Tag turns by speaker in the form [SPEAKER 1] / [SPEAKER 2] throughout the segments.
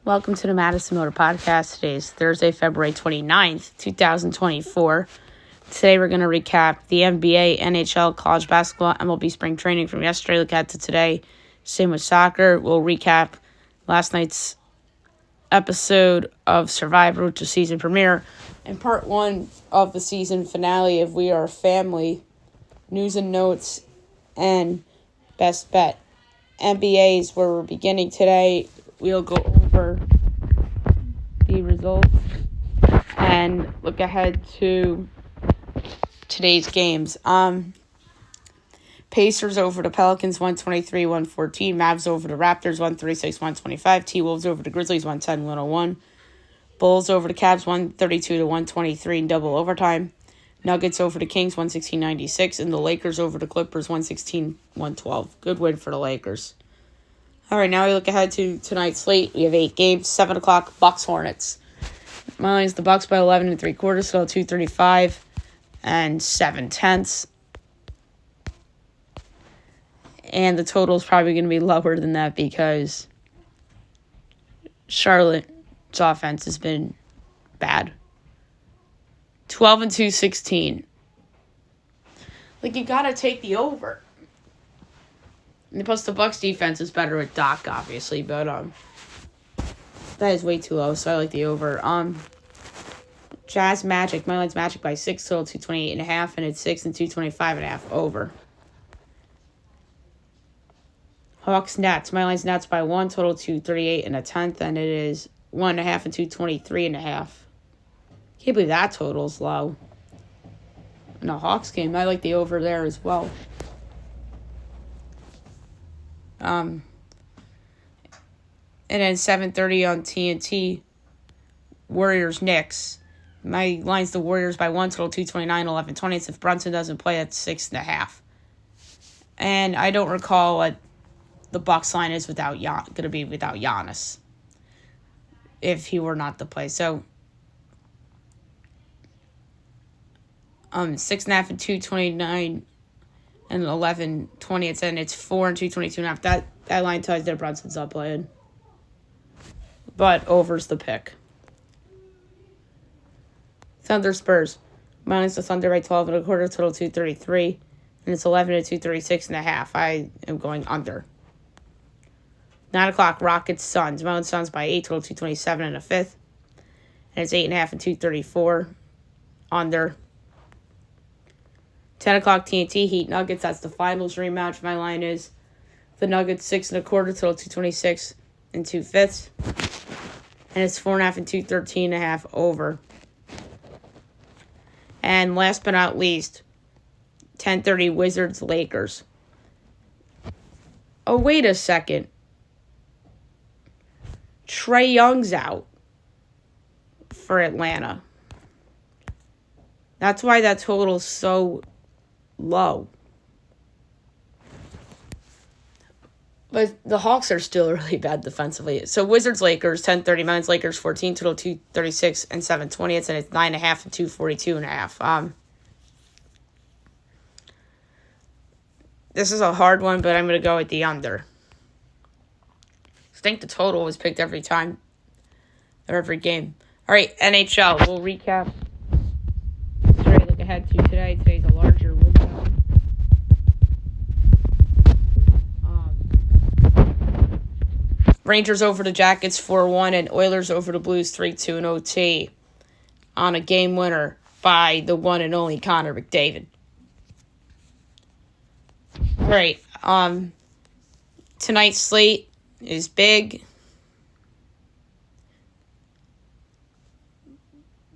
[SPEAKER 1] Welcome to the Madison Motor Podcast. Today is Thursday, February 29th, 2024. Today we're going to recap the NBA, NHL, college basketball, MLB spring training from yesterday. Look at to today. Same with soccer. We'll recap last night's episode of Survivor, which is season premiere, and part one of the season finale of We Are Family, news and notes, and best bet. NBA's where we're beginning today. We'll go over the results and look ahead to today's games. Pacers over the Pelicans, 123-114. Mavs over the Raptors, 136-125. T-Wolves over the Grizzlies, 110-101. Bulls over the Cavs, 132-123 in double overtime. Nuggets over the Kings, 116-96. And the Lakers over the Clippers, 116-112. Good win for the Lakers. All right, now we look ahead to tonight's slate. We have 8 games, 7 o'clock, Bucks Hornets. My line is the Bucks by 11 3/4, total 235 and 7/10. And the total is probably going to be lower than that because Charlotte's offense has been bad. 12-2-16. Like, you got to take the over. And plus, the Bucks defense is better with Doc, obviously, but that is way too low, so I like the over. Jazz Magic. My line's Magic by 6, total 228.5, and it's 6 and 225.5 over. Hawks Nets. My line's Nets by 1, total 238 and a tenth, and it is 1.5 and 223.5. Can't believe that total's low. In the Hawks game, I like the over there as well. And then 7:30 on TNT, Warriors Knicks. My line's the Warriors by 1, total 229, 11/20. If Brunson doesn't play, that's 6.5. And I don't recall what the Bucks line is going to be without Giannis, if he were not to play. So 6.5 and 229 and 11/20. It's 4 and 222.5. That line tells you that Brunson's not playing. But over's the pick. Thunder Spurs. Minus the Thunder by 12 1/4, total 233. And it's 11 and 236.5. I am going under. 9 o'clock, Rockets Suns. Mountain Suns by 8, total 227 and a fifth. And it's 8.5 and 234. Under. 10 o'clock, TNT Heat Nuggets. That's the finals rematch. My line is the Nuggets 6 1/4, total 226 and 2/5. And it's 4.5 and 213.5 over. And last but not least, 10:30 Wizards Lakers. Oh, wait a second. Trae Young's out for Atlanta. That's why that total's so low. But the Hawks are still really bad defensively. So Wizards Lakers 10:30, Mavs Lakers 14, total 236 and 7/20. And it's 9.5 and 242.5. This is a hard one, but I'm going to go with the under. I think the total was picked every time or every game. All right, NHL. We'll recap. Today, look ahead to today. Today's a larger window. Rangers over the Jackets 4-1 and Oilers over the Blues 3-2 in OT on a game winner by the one and only Connor McDavid. All right, tonight's slate is big.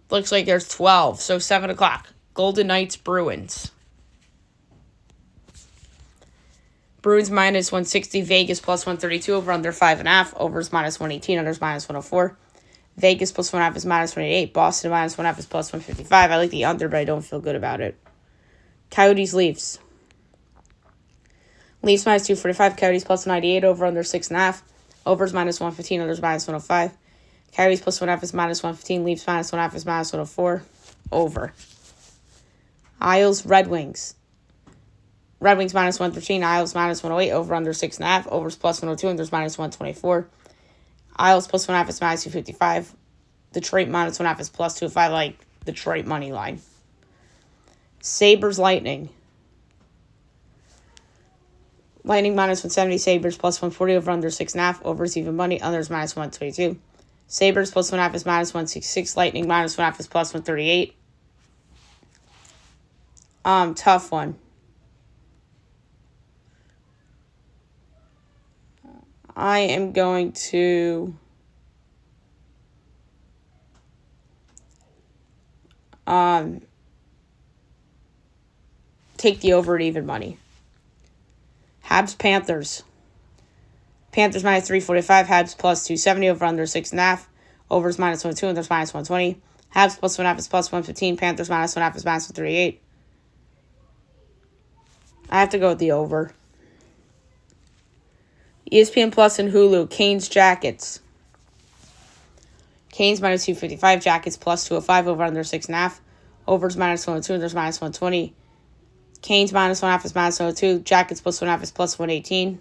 [SPEAKER 1] Looks like there's 12, so 7 o'clock. Golden Knights Bruins. Bruins minus 160, Vegas plus 132, over under 5.5, overs minus 118, unders minus 104. Vegas plus 1.5 is minus 188, Boston minus 1.5 is plus 155. I like the under, but I don't feel good about it. Coyotes Leafs. Leafs minus 245, Coyotes plus 98, over under 6.5, overs minus 115, unders minus 105. Coyotes plus 1.5 is minus 115, Leafs minus 1.5 is minus 104, over. Isles Red Wings. Red Wings minus 113, Isles minus 108, over under 6.5, overs plus 102, and there's minus 124. Isles plus 1.5 is minus 255. Detroit minus 1.5 is plus 205. I like Detroit money line. Sabres Lightning. Lightning minus 170. Sabres plus 140. Over under 6.5. Overs even money. Unders minus 122. Sabres plus 1.5 is minus 166. Lightning minus 1.5 is plus 138. Tough one. I am going to take the over at even money. Habs Panthers. Panthers minus 345. Habs plus 270. Over under 6.5. Overs minus 102. Unders minus 120. Habs plus 1.5 is plus 115. Panthers minus 1.5 is minus 138. I have to go with the over. ESPN Plus and Hulu. Canes Jackets. Canes minus 255. Jackets plus 205. Over under 6.5. Overs minus 102. Unders minus 120. Canes minus 1.5 is minus 102. Jackets plus 1.5 is plus 118.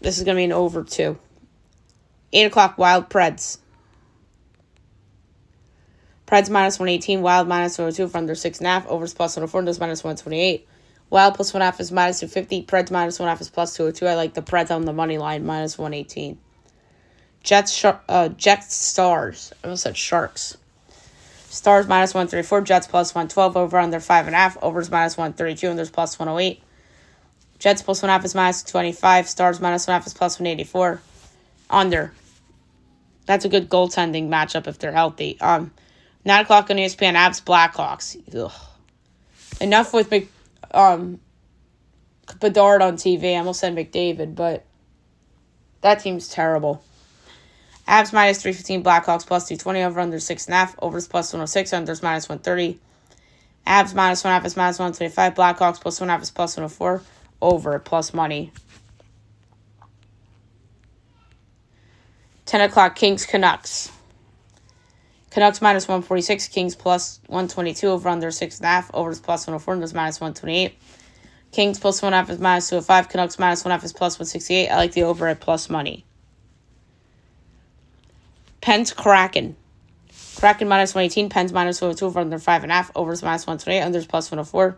[SPEAKER 1] This is going to be an over 2. 8 o'clock, Wild Preds. Preds minus 118. Wild minus 102 for under 6.5. Overs plus 104. Unders minus 128. Wild plus 1.5 is minus 250. Preds minus 1.5 is plus 202. I like the Preds on the money line, minus 118. Jets Stars. I almost said Sharks. Stars minus 134. Jets plus 112. Over under 5.5. Overs minus 132. And there's plus 108. Jets plus 1.5 is minus 25. Stars minus 1.5 is plus 184. Under. That's a good goaltending matchup if they're healthy. 9 o'clock on ESPN. Abs Blackhawks. Ugh. Enough with Bedard on TV. I almost said McDavid, but that team's terrible. Abs minus 315, Blackhawks plus 220, over under 6.5, overs plus 106, unders minus 130. Abs minus 1.5 is minus 125, Blackhawks plus 1.5 is plus 104, over plus money. 10 o'clock, Kings Canucks. Canucks minus 146, Kings plus 122, over under 6.5, overs plus 104, unders minus 128. Kings plus 1.5 is minus 205, Canucks minus 1.5 is plus 168. I like the over at plus money. Pens Kraken. Kraken minus 118, Pens minus 102, over under 5.5, overs minus 128, unders plus 104.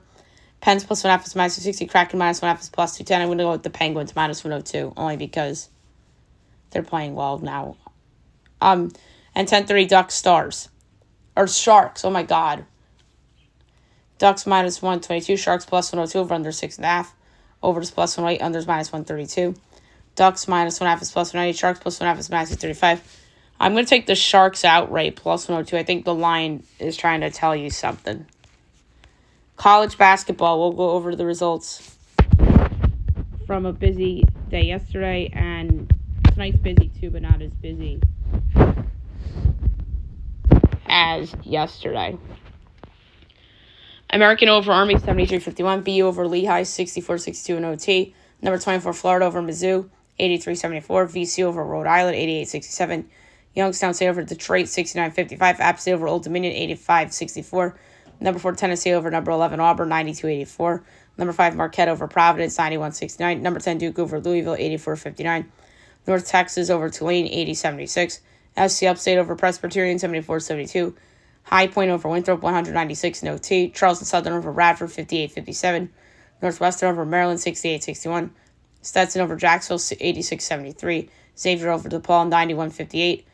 [SPEAKER 1] Pens plus 1.5 is minus 260, Kraken minus 1.5 is plus 210. I'm going to go with the Penguins minus 102, only because they're playing well now. And 10-3 Ducks Stars. Or Sharks, oh my god. Ducks minus 122, Sharks plus 102, over under 6.5. Overs plus 108, unders minus 132. Ducks minus 1.5 is plus 190, Sharks plus 1.5 is minus 235. I'm going to take the Sharks outright plus 102. I think the line is trying to tell you something. College basketball, we'll go over the results from a busy day yesterday, and tonight's busy too, but not as busy as yesterday. American over Army 73-51, BU over Lehigh 64-62 in OT. Number 24 Florida over Mizzou 83-74, VC over Rhode Island 88-67. Youngstown State over Detroit 69-55, App State over Old Dominion 85-64. Number 4 Tennessee over number 11 Auburn 92-84. Number 5 Marquette over Providence 91-69. Number 10 Duke over Louisville 84-59. North Texas over Tulane 80-76. SC Upstate over Presbyterian 74-72. High Point over Winthrop 196 in OT. Charleston Southern over Radford 58-57. Northwestern over Maryland 68-61. Stetson over Jacksonville 86-73. Xavier over DePaul 91-58.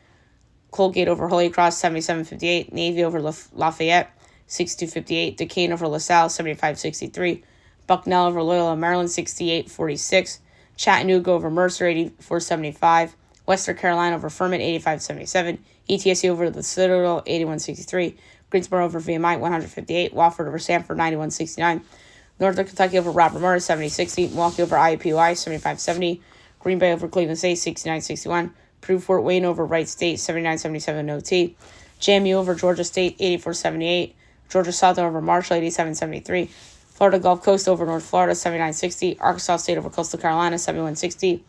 [SPEAKER 1] Colgate over Holy Cross 77-58. Navy over Lafayette 62-58. Duquesne over LaSalle 75-63. Bucknell over Loyola Maryland 68-46. Chattanooga over Mercer 84-75. Western Carolina over Furman 85-77. ETSU over the Citadel 81-63. Greensboro over VMI 158. Wofford over Sanford 91-69. Northern Kentucky over Robert Morris 70-60. Milwaukee over IUPUI 75-70. Green Bay over Cleveland State 69-61. Purdue Fort Wayne over Wright State 79-77 OT. JMU over Georgia State 84-78. Georgia Southern over Marshall 87-73. Florida Gulf Coast over North Florida 79-60. Arkansas State over Coastal Carolina 71-60.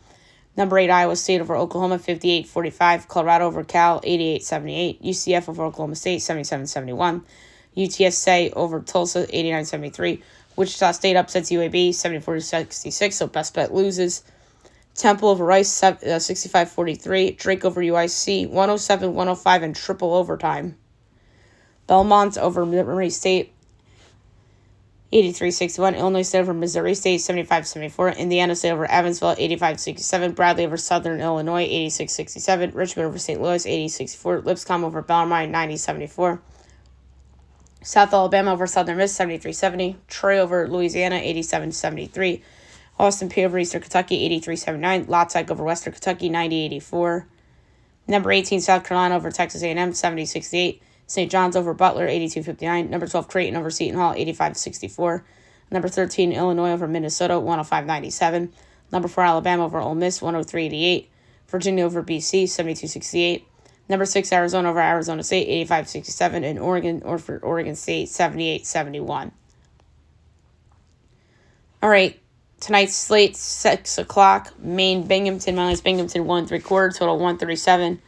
[SPEAKER 1] Number 8 Iowa State over Oklahoma 58-45. Colorado over Cal 88-78. UCF over Oklahoma State 77-71. UTSA over Tulsa 89-73. Wichita State upsets UAB 74-66, so best bet loses. Temple over Rice, 65-43. Drake over UIC, 107-105 in triple overtime. Belmont over Murray State, 83-61. Illinois State over Missouri State, 75-74. Indiana State over Evansville, 85-67. Bradley over Southern Illinois, 86-67. Richmond over St. Louis, 80-64. Lipscomb over Bellarmine, 90-74. South Alabama over Southern Miss, 73-70. Troy over Louisiana, 87-73. Austin Peay over Eastern Kentucky, 83-79. Lotzak over Western Kentucky, 90-84. Number 18, South Carolina over Texas A&M, 70-68. St. John's over Butler, 82-59. Number 12, Creighton over Seton Hall, 85-64. Number 13, Illinois over Minnesota, 105-97. Number 4, Alabama over Ole Miss, 103-88. Virginia over BC, 72-68. Number 6, Arizona over Arizona State, 85-67. And Oregon over Oregon State, 78-71. All right. Tonight's slate, 6 o'clock. Maine, Binghamton. Minus Binghamton, 1 3/4. Total 137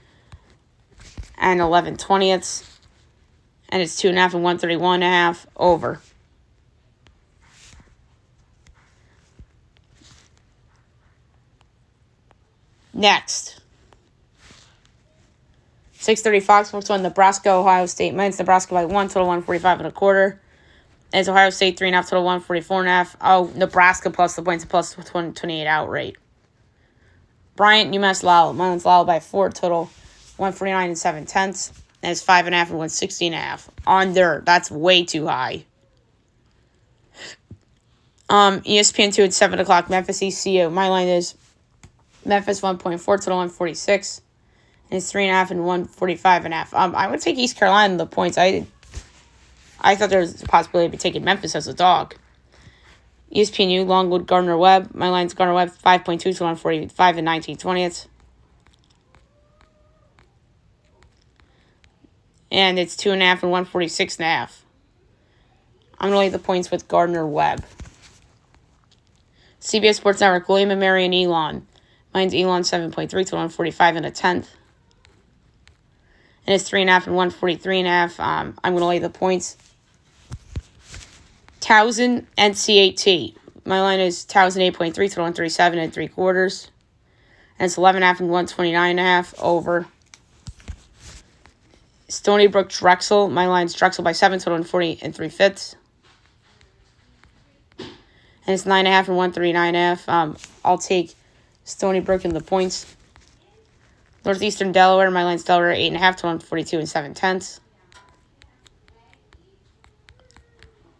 [SPEAKER 1] and 11/20. And it's 2.5 and 131.5 over. Next. 6:30 Fox Sports 1, Nebraska, Ohio State. Minus Nebraska by 1, total 145.25. And it's Ohio State 3.5, total 144.5. Oh, Nebraska plus the points, plus 28 outright. Bryant, UMass Lowell. Minus Lowell by 4, total 149 and 7/10. And it's 5.5 and 160.5. Under. That's way too high. ESPN 2 at 7 o'clock. Memphis ECU. My line is Memphis 1.4, total 146. And it's 3.5 and 145.5. I would take East Carolina in the points. I thought there was a possibility of taking Memphis as a dog. ESPNU, Longwood, Gardner-Webb. My line's Gardner-Webb, 5.2 to 145 and 19/20. And it's 2.5 and 146.5. I'm going to lay the points with Gardner-Webb. CBS Sports Network, William & Mary and Elon. Mine's Elon, 7.3 to 145 and 1/10. And it's 3.5 and 143.5. I'm going to lay the points. Towson, NCAT. My line is Towson 8.3 to 137 and 3/4. And it's 11.5 and 129.5 over. Stony Brook, Drexel. My line's Drexel by 7 to 140 and 3/5. And it's 9.5 and 139.5. I'll take Stony Brook in the points. Northeastern Delaware. My line's Delaware 8.5 to 142 and 7/10.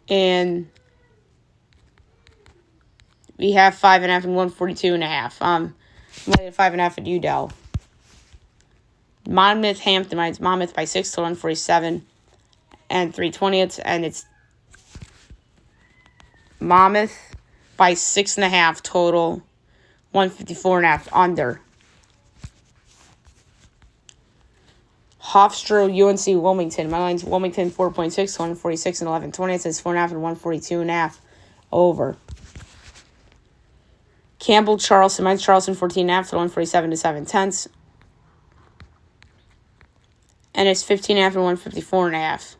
[SPEAKER 1] And we have 5.5 and 142.5. I'm laying 5.5 at Udell. Monmouth, Hampton. Mine's Monmouth by 6 to 147 and 3/20. And it's Monmouth by 6.5 total, 154.5 under. Hofstra, UNC, Wilmington. My line's Wilmington 4.6 to 146 and 11/20. It says 4.5 and 142.5 over. Campbell, Charleston. Mine's Charleston 14.5 to 147 to 7/10. And it's 15.5 and 154.5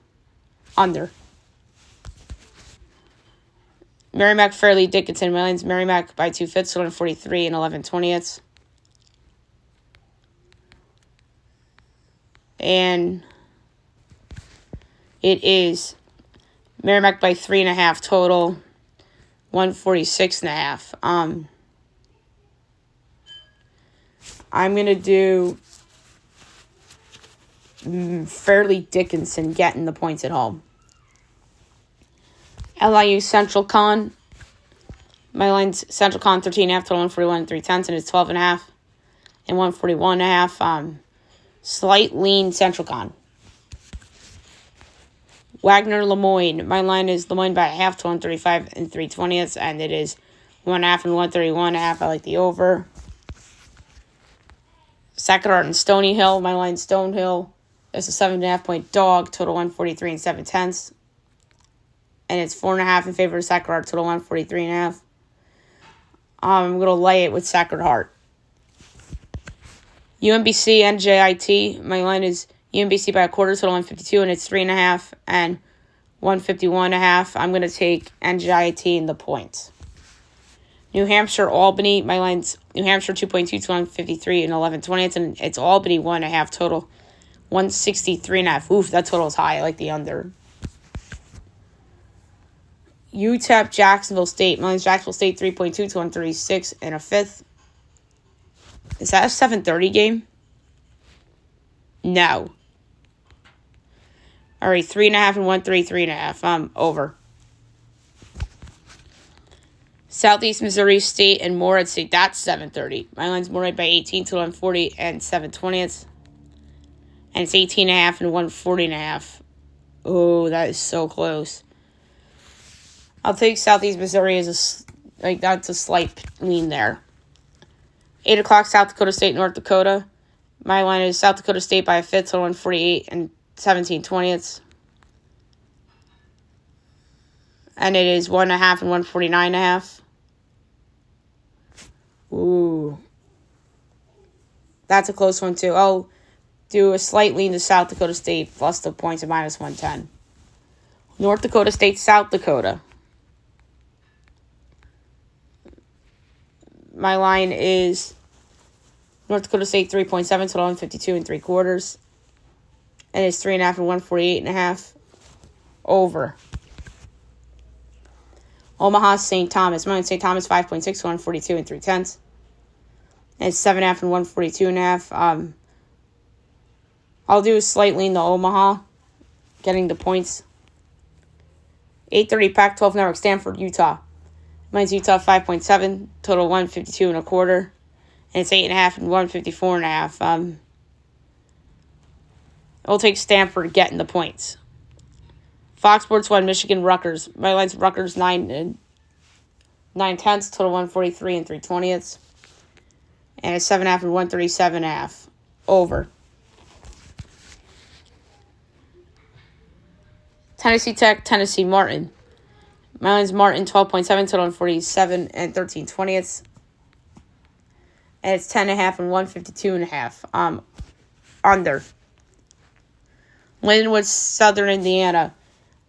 [SPEAKER 1] under. Merrimack, Fairleigh, Dickinson. My line's Merrimack by 2/5 to 143 and 11/20. And it is Merrimack by 3.5 total, 146.5. I'm going to do Fairleigh Dickinson getting the points at home. LIU Central Con. My line's Central Con 13.5 to 141 and 3/10, and it's 12.5 and 141.5. Slight lean Central Con. Wagner Lemoyne. My line is Lemoyne by 1/2 to 135 and 3/20, and it is 1.5 and 131.5. I like the over. Sacred Heart and Stony Hill. My line Stonehill is a 7.5 point dog, total 143 and 7/10. And it's 4.5 in favor of Sacred Heart, total 143.5. I'm going to lay it with Sacred Heart. UMBC, NJIT. My line is UMBC by 1/4, total 152, and it's 3.5 and 151.5. I'm going to take NJIT in the points. New Hampshire, Albany. My line's New Hampshire 2.2 to 153 and 11/20, and it's Albany 1.5 total. 163.5. Oof, that total is high. I like the under. UTEP, Jacksonville State. My line's Jacksonville State 3.2 to 136 and a fifth. Is that a 7:30 game? No. All right, 3.5 and 133.5. Over. Southeast Missouri State and Morehead State. That's 7:30. My line's Morehead by 18 to 140 and 7/20. And it's 18.5 and 140.5. Oh, that is so close. I'll take Southeast Missouri as that's a slight lean there. 8 o'clock, South Dakota State, North Dakota. My line is South Dakota State by a fifth to 148 and 17/20. And it is 1.5 and 149.5. Ooh. That's a close one, too. I'll do a slight lean to South Dakota State plus the points at minus 110. North Dakota State, South Dakota. My line is North Dakota State 3.7 to 152 and 3/4. And it's 3.5 and 148.5. Over. Omaha, St. Thomas. My line St. Thomas 5.6 to 142 and 3/10. And it's 7.5 and 142.5. I'll do a slight lean to Omaha, getting the points. 8:30 Pac-12 Network, Stanford, Utah. Mine's Utah 5.7, total 152 and a quarter. And it's 8.5 and 154.5. I'll take Stanford getting the points. Fox Sports 1, Michigan, Rutgers. My line's Rutgers 9/10, total 143 and 3/20. And it's 7.5 and 137.5. Over. Tennessee Tech, Tennessee Martin. My line's Martin 12.7, total 147 and 13/20. And it's 10.5 and 152.5. Under. Lindenwood, Southern Indiana.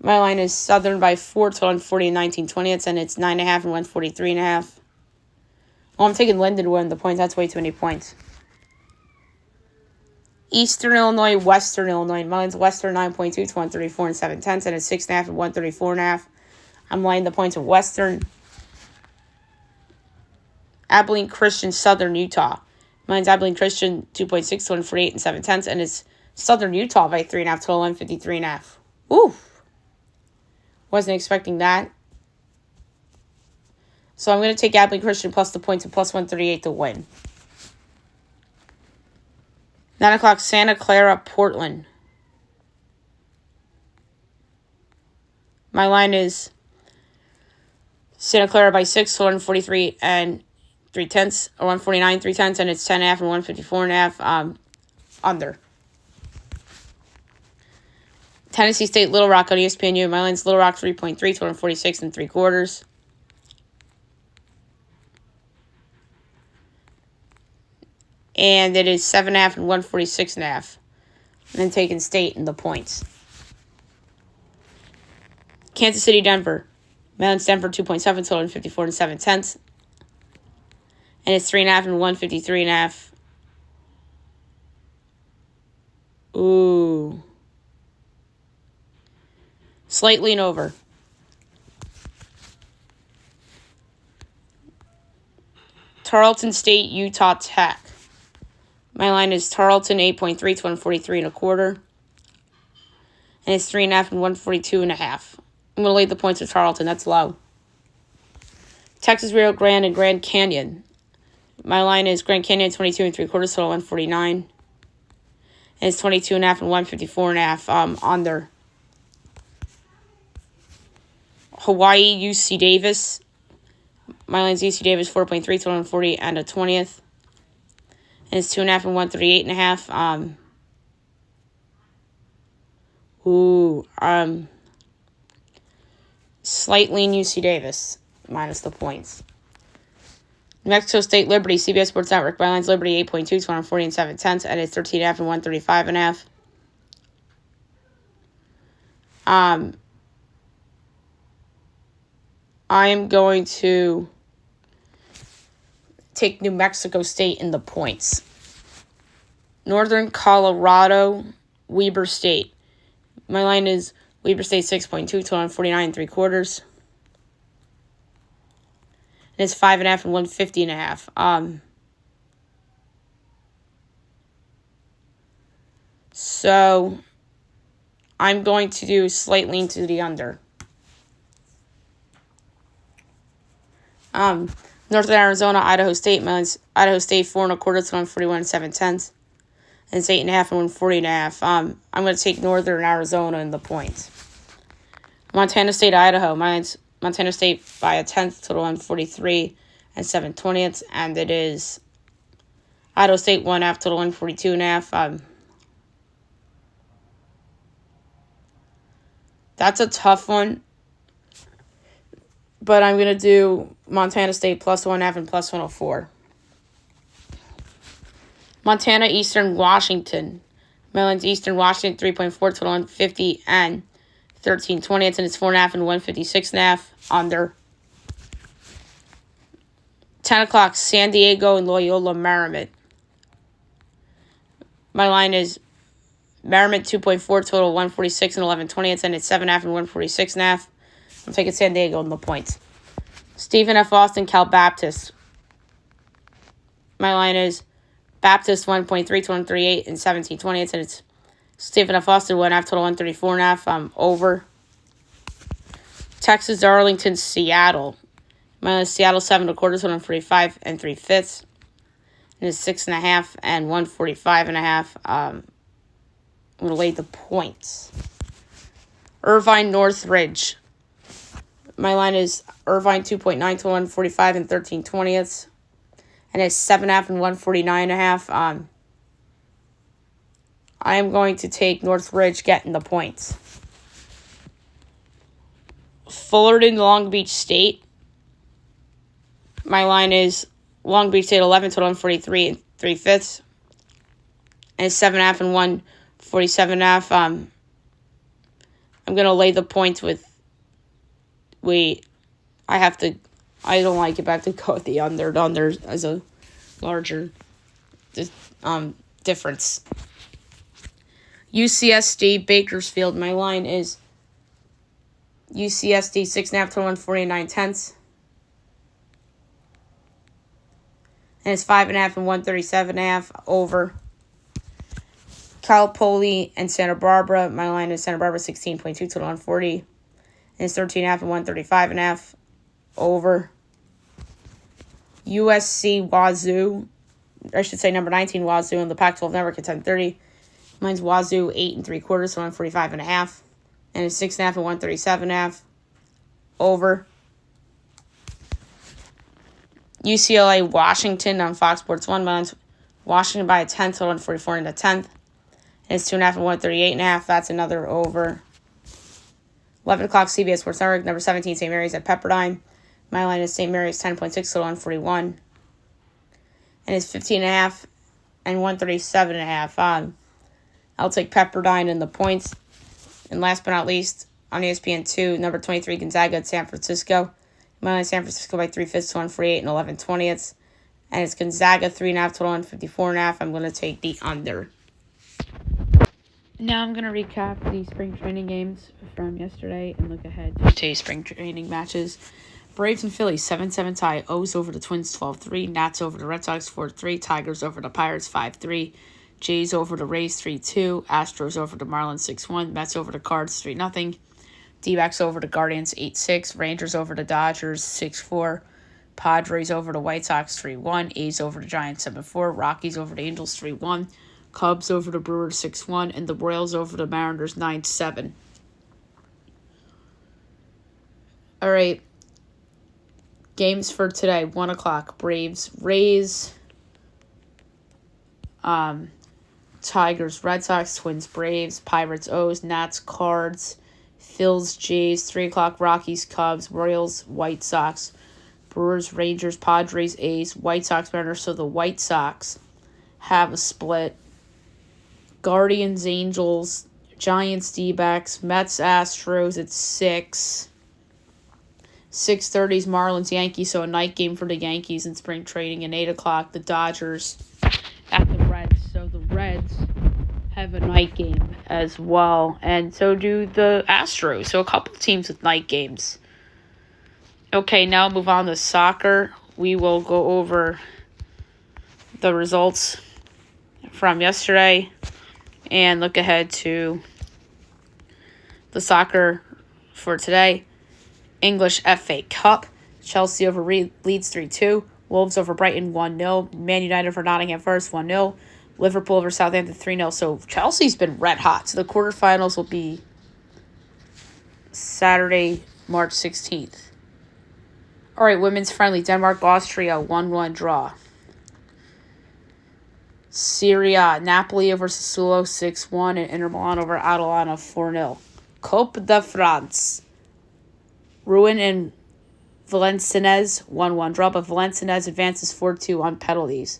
[SPEAKER 1] My line is Southern by 4, total 140 and 19/20, and it's 9.5 and 143.5. Oh, I'm taking Lindenwood in the points. That's way too many points. Eastern Illinois, Western Illinois. My line's Western 9.2 to 134 and 7/10, and it's 6.5 and 134.5. I'm laying the points of Western. Abilene Christian, Southern Utah. Mine's Abilene Christian 2.6 to 148 and 7/10, and it's Southern Utah by 3.5, total 153.5. Oof. Wasn't expecting that. So I'm going to take Abilene Christian plus the points of plus 138 to win. 9 o'clock, Santa Clara, Portland. My line is Santa Clara by 6, so 143 and 3/10, or 149, 3/10, and it's 10.5 and 154.5. Under. Tennessee State, Little Rock on ESPNU. My line's Little Rock 3.3 to 146 and 3/4. And it is 7.5 and 146.5. And then taking State in the points. Kansas City, Denver. My line's Denver 2.7, total 154 and 7/10. And it's 3.5 and 153.5. Ooh. Slight lean over. Tarleton State, Utah Tech. My line is Tarleton 8.3 to 143 and a quarter. And it's 3.5 and 142.5. I'm going to lay the points of Tarleton. That's low. Texas Rio Grande and Grand Canyon. My line is Grand Canyon 22 and 3/4, total 149. And it's 22.5 and 154.5 under. Hawaii, UC Davis. My line's UC Davis 4.3 to 140 and a 20th. And it's 2.5 and 138.5. Slight lean UC Davis minus the points. New Mexico State Liberty, CBS Sports Network. My line's Liberty 8.2 to 140 and 7/10, and it's 13.5 and 135.5. I am going to take New Mexico State in the points. Northern Colorado, Weber State. My line is Weber State 6.2, total on 49 3/4. And it's 5.5 and 150.5. So I'm going to do slight lean to the under. Northern Arizona, Idaho State. My line's Idaho State 4 1/4, total on 41 7/10. And it's 8.5 and 140.5. I'm going to take Northern Arizona in the points. Montana State, Idaho. Mine's Montana State by 1/10, total on 43 and 7/20. And it is Idaho State 1.5, total on 42.5. That's a tough one. But I'm going to do Montana State plus 1.5 and plus 104. Montana, Eastern Washington. Maryland's Eastern Washington 3.4, total on 50 and 13/20. And it's 4.5 and 156.5 under. 10 o'clock, San Diego and Loyola Marymount. My line is Marymount 2.4, total 146 and 11/20. And it's 7.5 and 146.5. I'm taking San Diego in the points. Stephen F. Austin, Cal Baptist. My line is Baptist 1.3, total 138 and 17/20. And it's Stephen F. Austin 1.5, total 134.5. Over. Texas, Arlington, Seattle. My line is Seattle 7 1/4, total 145 and 3/5. And it's 6.5 and 145.5. I'm going to lay the points. Irvine, Northridge. My line is Irvine 2.9 to 145 and 13/20. And it's 7.5 and 149.5. I am going to take Northridge getting the points. Fullerton, Long Beach State. My line is Long Beach State 11, total 143 and 3/5. And it's 7.5 and 147.5. I'm going to lay the points with. I don't like it, but I have to go with the under. The under as a larger difference. UCSD, Bakersfield. My line is UCSD 6.5 to 149.10. And it's 5.5 and 137.5 over. Cal Poly and Santa Barbara. My line is Santa Barbara 16.2 to 140. And it's 13.5 and 135.5 over. USC Wazoo. I should say number 19 Wazoo in the Pac-12 Network at 10:30. Mine's Wazoo 8 3/4, so 145.5. And it's 6.5 and 137.5 over. UCLA Washington on Fox Sports 1. Mine's Washington by 10, so 144 and a 10th. And it's 2.5 and 138.5. That's another over. 11 o'clock, CBS Sports Network, number 17, St. Mary's at Pepperdine. My line is St. Mary's 10.6, so 141. And it's 15.5 and 137.5. I'll take Pepperdine in the points. And last but not least, on ESPN2, number 23, Gonzaga at San Francisco. My line is San Francisco by 3/5 to 148 and 11/20. And it's Gonzaga 3.5 total 154.5. I'm going to take the under. Now I'm going to recap the spring training games from yesterday and look ahead to today's spring training matches. Braves and Phillies 7-7 tie. O's over the Twins 12-3. Nats over the Red Sox 4-3. Tigers over the Pirates 5-3. Jays over the Rays 3-2. Astros over the Marlins 6-1. Mets over the Cards 3-0. D-backs over the Guardians 8-6. Rangers over the Dodgers 6-4. Padres over the White Sox 3-1. A's over the Giants 7-4. Rockies over the Angels 3-1. Cubs over the Brewers 6-1, and the Royals over the Mariners 9-7. All right. Games for today, 1 o'clock. Braves, Rays. Tigers, Red Sox, Twins, Braves, Pirates, O's, Nats, Cards, Phils, Jays. 3 o'clock, Rockies, Cubs, Royals, White Sox, Brewers, Rangers, Padres, A's, White Sox, Mariners. So the White Sox have a split. Guardians, Angels, Giants, D-backs, Mets, Astros at 6. 6:30 is Marlins Yankees, so a night game for the Yankees in spring training. And 8 o'clock, the Dodgers at the Reds. So the Reds have a night game as well, and so do the Astros. So a couple teams with night games. Okay, now move on to soccer. We will go over the results from yesterday and look ahead to the soccer for today. English FA Cup. Chelsea over Leeds 3-2. Wolves over Brighton 1-0. Man United over Nottingham Forest 1-0. Liverpool over Southampton 3-0. So Chelsea's been red hot. So the quarterfinals will be Saturday, March 16th. All right, women's friendly. Denmark, Austria, 1-1 draw. Serie A, Napoli over Sassuolo 6-1, and Inter Milan over Atalanta 4-0. Coupe de France. Rouen and Valenciennes 1-1 draw, but Valenciennes advances 4-2 on penalties.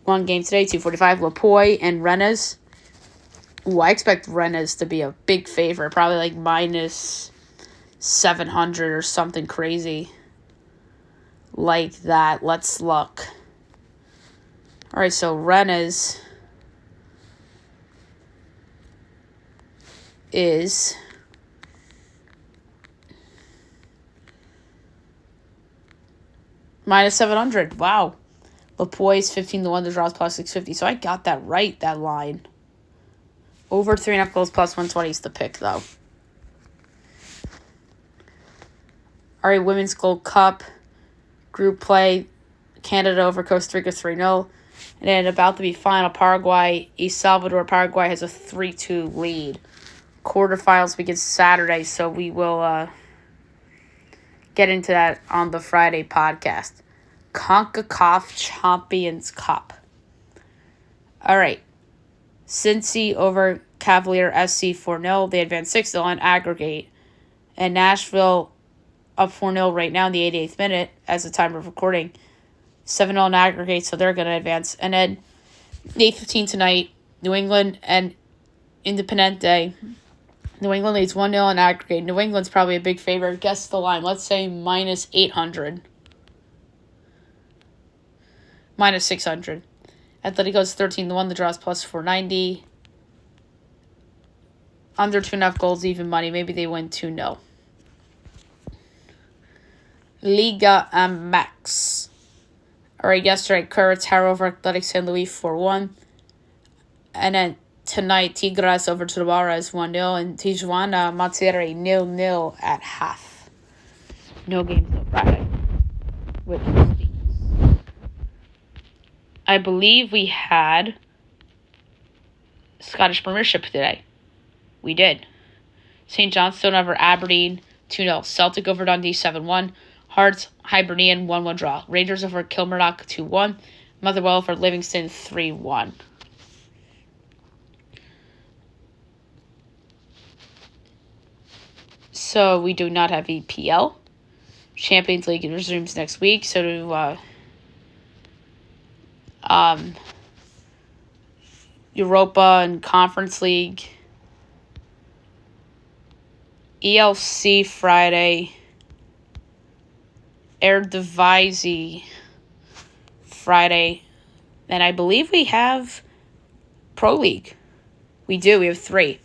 [SPEAKER 1] One game today, 2:45. Lapoy and Rennes. Ooh, I expect Rennes to be a big favorite, probably like minus 700 or something crazy like that. Let's look. All right, so Rennes is minus 700. Wow. Lapoy is 15-1. The draws plus 650. So I got that right, that line. Over 3.5 goals plus 120 is the pick, though. All right, Women's Gold Cup. Group play. Canada over Costa Rica 3-0. And then about to be final, Paraguay, El Salvador. Paraguay has a 3-2 lead. Quarterfinals begin Saturday, so we will get into that on the Friday podcast. CONCACAF Champions Cup. All right. Cincy over Cavalier SC 4-0. They advance 6-0 on aggregate. And Nashville up 4-0 right now in the 88th minute as the time of recording. 7-0 on aggregate, so they're going to advance. And then 8:15 tonight, New England and Independiente. New England leads 1-0 on aggregate. New England's probably a big favorite. Guess the line. Let's say minus 800. Minus 600. Atletico's 13-1. The draws plus 490. Under 2.5 goals, even money. Maybe they win 2-0. Liga MX. All right, yesterday, Querétaro over Athletic San Luis 4-1. And then tonight, Tigres over Juárez 1-0. And Tijuana, Monterrey 0-0 at half. No games till Friday. Which stinks. I believe we had Scottish Premiership today. We did. St. Johnstone over Aberdeen 2-0. Celtic over Dundee 7-1. Hearts, Hibernian 1-1 draw. Rangers over Kilmarnock 2-1. Motherwell over Livingston 3-1. So we do not have EPL. Champions League resumes next week. So do Europa and Conference League. ELC Friday. Eredivisie Friday. And I believe we have Pro League. We do. We have 3.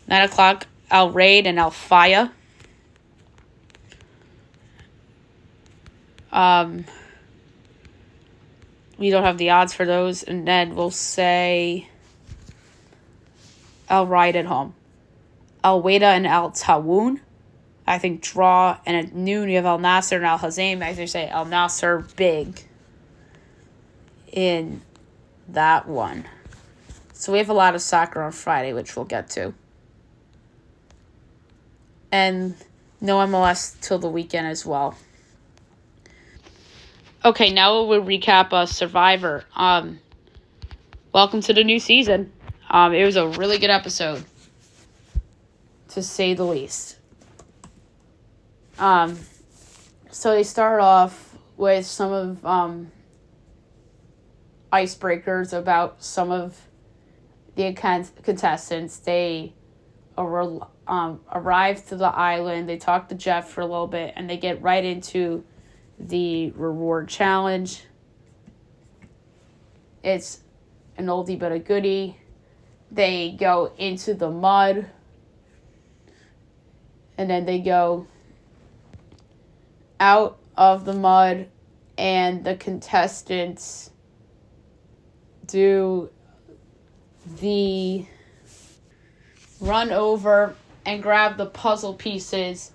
[SPEAKER 1] 9 o'clock, Al Raid and Al Faya. We don't have the odds for those. And then we'll say Al Raid at home. Al Wada and Al Tawoun. I think draw. And at noon, you have Al Nasser and Al Hazaim. I think say Al Nasser big in that one. So we have a lot of soccer on Friday, which we'll get to. And no MLS till the weekend as well. Okay, now we'll recap Survivor. Welcome to the new season. It was a really good episode, to say the least. So they start off with some of icebreakers about some of the contestants. They arrive to the island. They talk to Jeff for a little bit, and they get right into the reward challenge. It's an oldie but a goodie. They go into the mud, and then they go out of the mud, and the contestants do the run over and grab the puzzle pieces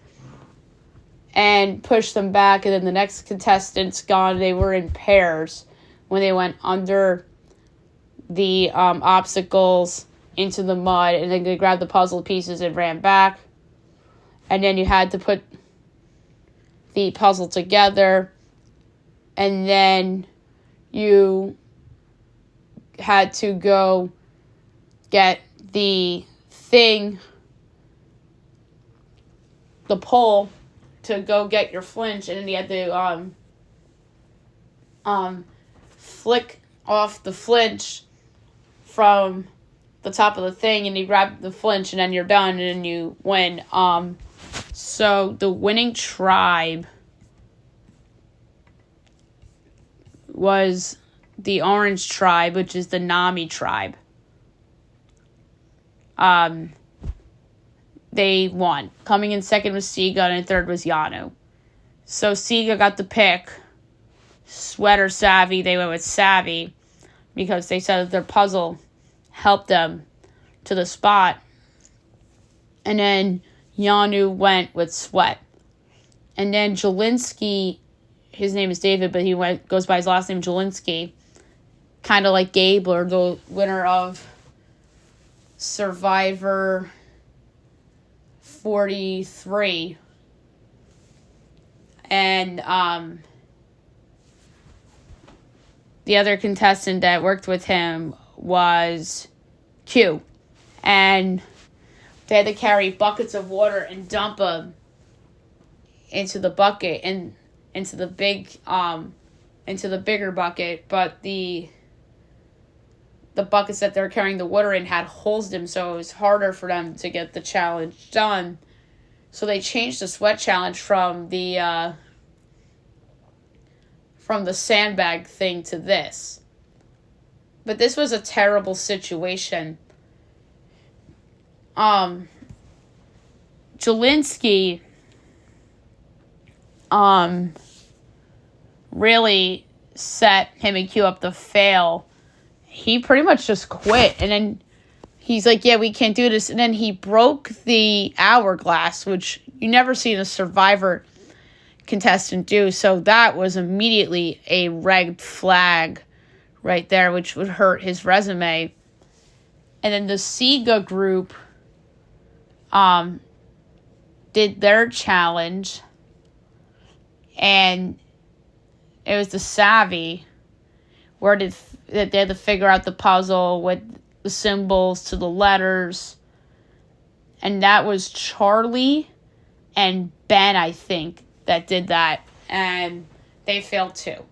[SPEAKER 1] and push them back, and then the next contestant's gone. They were in pairs when they went under the obstacles into the mud, and then they grabbed the puzzle pieces and ran back. And then you had to put the puzzle together, and then you had to go get the thing, the pole, to go get your flinch, and then you had to flick off the flinch from the top of the thing, and you grab the flinch, and then you're done, and then you win. So the winning tribe was the Orange Tribe, which is the Nami tribe. They won. Coming in second was Sega, and in third was Yanu. So Sega got the pick. Sweater Savvy, they went with Savvy, because they said that their puzzle helped them to the spot. And then Yanu went with Sweat. And then Jelinski, his name is David, but he goes by his last name, Jelinski, kind of like Gabler, the winner of Survivor 43. And the other contestant that worked with him was Q. And they had to carry buckets of water and dump them into the bucket and into the bigger bucket, but the buckets that they're carrying the water in had holes in them, so it was harder for them to get the challenge done. So they changed the sweat challenge from the sandbag thing to this. But this was a terrible situation. Jelinski really set him and Q up to fail. He pretty much just quit, and then he's like, yeah, we can't do this. And then he broke the hourglass, which you never seen a Survivor contestant do. So that was immediately a red flag right there, which would hurt his resume. And then the Sega group did their challenge, and it was the Savvy, where they had to figure out the puzzle with the symbols to the letters. And that was Charlie and Ben, I think, that did that. And they failed too.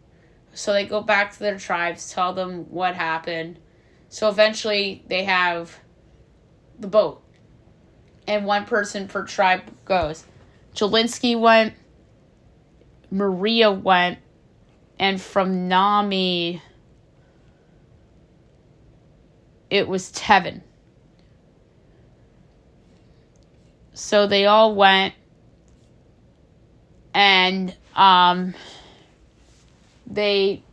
[SPEAKER 1] So they go back to their tribes, tell them what happened. So eventually they have the boat. And one person per tribe goes. Jelinski went. Maria went. And from Nami, it was Tevin. So they all went, and they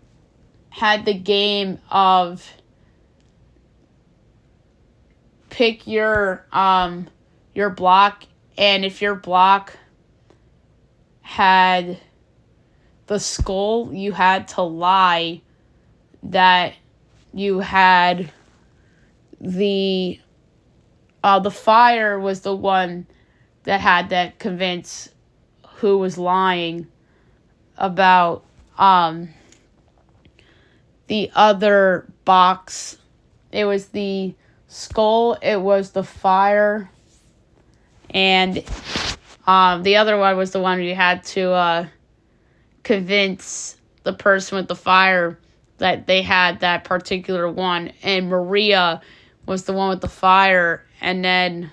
[SPEAKER 1] had the game of pick your block, and if your block had the skull, you had to lie that you had the fire was the one that had to convince who was lying about the other box. It was the skull, it was the fire, and the other one was the one you had to convince the person with the fire that they had that particular one. And Maria was the one with the fire, and then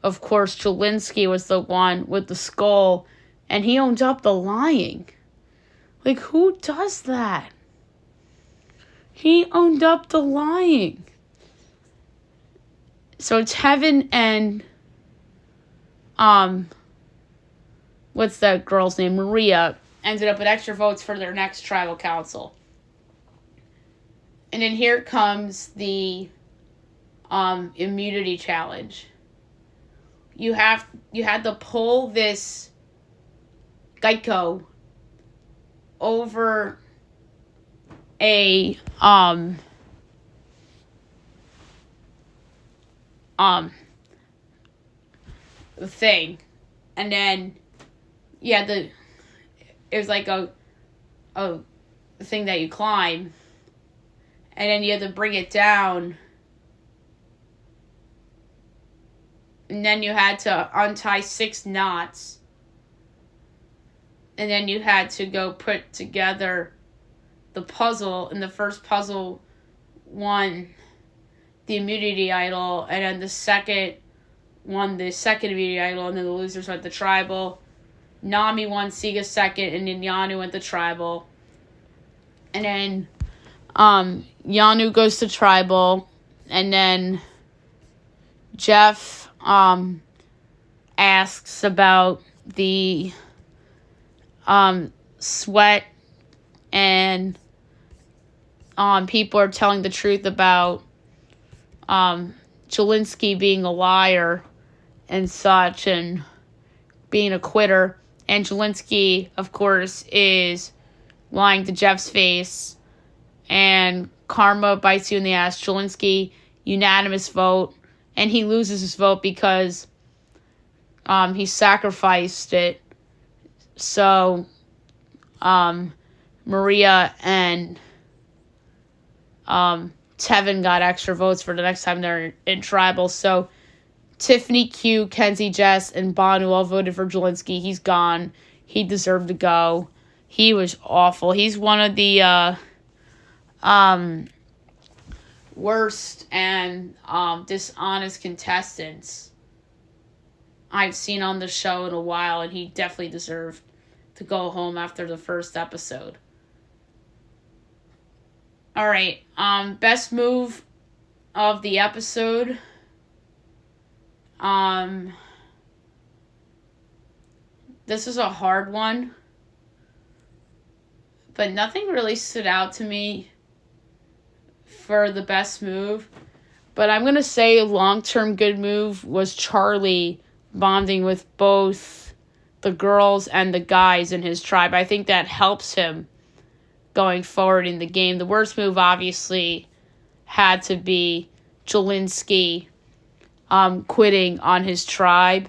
[SPEAKER 1] of course, Jelinski was the one with the skull, and he owned up the lying. Like, who does that? He owned up the lying. So Tevin and, what's that girl's name? Maria ended up with extra votes for their next tribal council. And then here comes the immunity challenge. You had to pull this Geico over a thing, and then it was like a thing that you climb, and then you had to bring it down, and then you had to untie 6 knots, and then you had to go put together the puzzle, and the first puzzle won the immunity idol, and then the second won the second immunity idol, and then the losers went to tribal. Nami won Siga second, and then Yanu went to tribal. And then Yanu goes to tribal, and then Jeff asks about the sweat, and people are telling the truth about Jelinski being a liar and such, and being a quitter. And Jelinski, of course, is lying to Jeff's face, and karma bites you in the ass. Jelinski, unanimous vote, and he loses his vote because he sacrificed it. So Maria and Tevin got extra votes for the next time they're in tribal. So Tiffany, Q, Kenzie, Jess, and Banu all voted for Jelinski. He's gone. He deserved to go. He was awful. He's one of the worst and dishonest contestants I've seen on the show in a while, and he definitely deserved to go home after the first episode. All right, best move of the episode. This is a hard one, but nothing really stood out to me for the best move. But I'm going to say a long-term good move was Charlie bonding with both the girls and the guys in his tribe. I think that helps him going forward in the game. The worst move, obviously, had to be Jelinski quitting on his tribe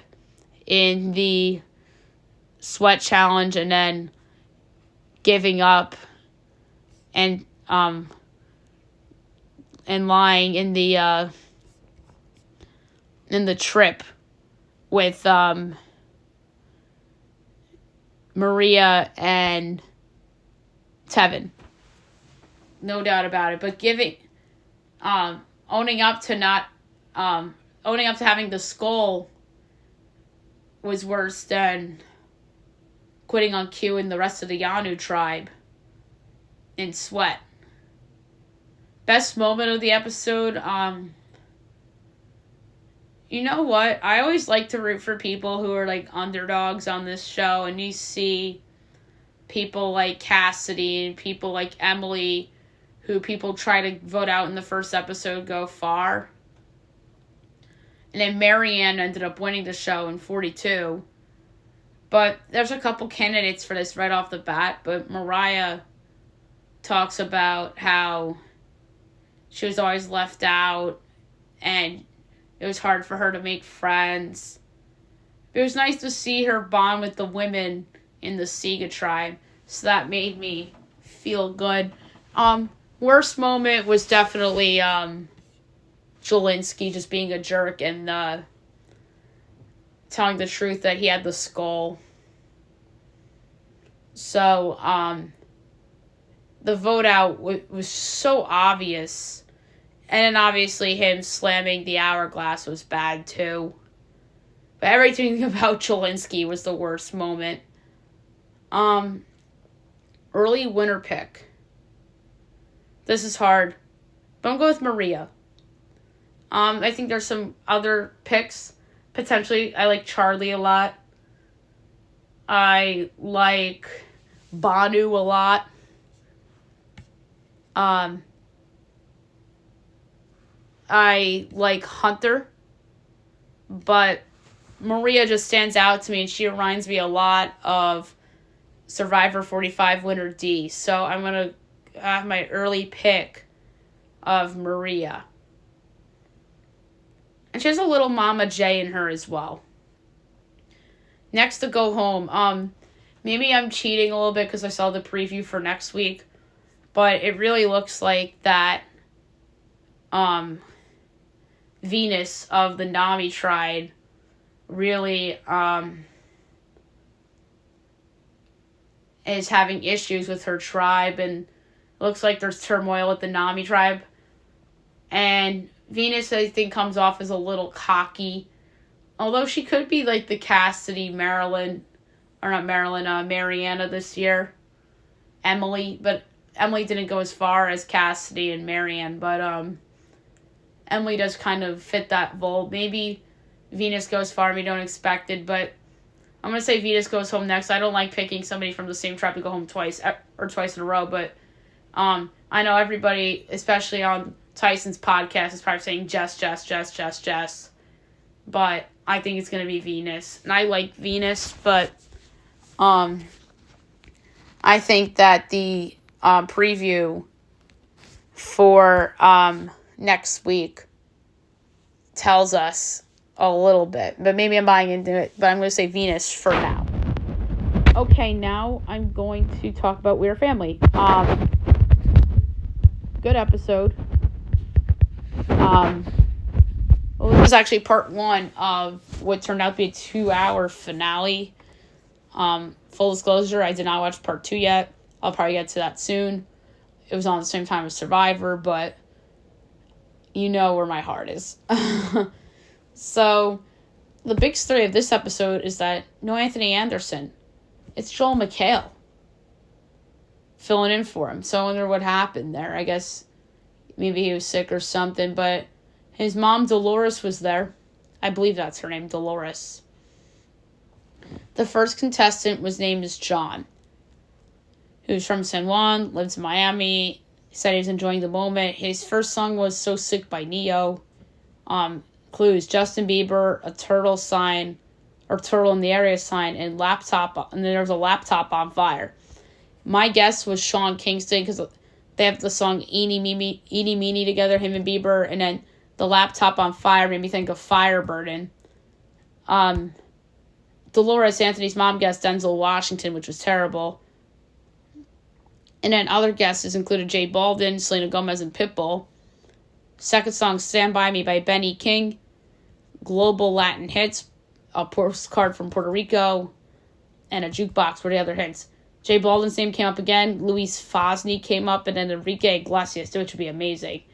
[SPEAKER 1] in the sweat challenge, and then giving up and lying in the trip with Maria and Tevin. No doubt about it. But owning up to having the skull was worse than quitting on Q and the rest of the Yanu tribe in sweat. Best moment of the episode, you know what? I always like to root for people who are like underdogs on this show, and you see people like Cassidy and people like Emily, who people try to vote out in the first episode, go far. And then Marianne ended up winning the show in 42. But there's a couple candidates for this right off the bat. But Mariah talks about how she was always left out, and it was hard for her to make friends. It was nice to see her bond with the women in the Siga tribe, so that made me feel good. Worst moment was definitely Jelinski just being a jerk and telling the truth that he had the skull. So the vote out was so obvious. And then obviously him slamming the hourglass was bad too. But everything about Cholinsky was the worst moment. Early winner pick. This is hard. But I'm going with Maria. I think there's some other picks. Potentially, I like Charlie a lot. I like Banu a lot. I like Hunter. But Maria just stands out to me, and she reminds me a lot of Survivor 45 winner D. So I'm going to have my early pick of Maria. And she has a little Mama J in her as well. Next to go home. Maybe I'm cheating a little bit because I saw the preview for next week. But it really looks like that Venus of the Nami tribe really is having issues with her tribe, and it looks like there's turmoil with the Nami tribe. And Venus, I think, comes off as a little cocky, although she could be like the Cassidy Mariana this year. Emily, but Emily didn't go as far as Cassidy and Marianne, but Emily does kind of fit that mold. Maybe Venus goes far and we don't expect it, but I'm going to say Venus goes home next. I don't like picking somebody from the same tribe to go home twice in a row, but I know everybody, especially on Tyson's podcast, is probably saying Jess. But I think it's going to be Venus. And I like Venus, but I think that the preview for next week tells us a little bit. But maybe I'm buying into it. But I'm going to say Venus for now. Okay, now I'm going to talk about We Are Family. Good episode. Well, this was actually part one of what turned out to be a 2-hour finale. Full disclosure, I did not watch part 2 yet. I'll probably get to that soon. It was on the same time as Survivor, but you know where my heart is. So, the big story of this episode is that no Anthony Anderson. It's Joel McHale filling in for him. So I wonder what happened there. I guess maybe he was sick or something, but his mom, Dolores, was there. I believe that's her name, Dolores. The first contestant was named as John, who's from San Juan, lives in Miami. He said he was enjoying the moment. His first song was So Sick by Neo. Clues: Justin Bieber, a turtle sign, or turtle in the area sign, and laptop, and then there was a laptop on fire. My guess was Sean Kingston, because they have the song Eeny Meeny together, him and Bieber, and then the laptop on fire made me think of Fire Burden. Dolores, Anthony's mom, guessed Denzel Washington, which was terrible. And then other guesses included J Balvin, Selena Gomez, and Pitbull. Second song, Stand By Me by Benny King. Global Latin hits, a postcard from Puerto Rico, and a jukebox were the other hits. J Balvin's name came up again. Luis Fonsi came up, and then Enrique Iglesias, which would be amazing.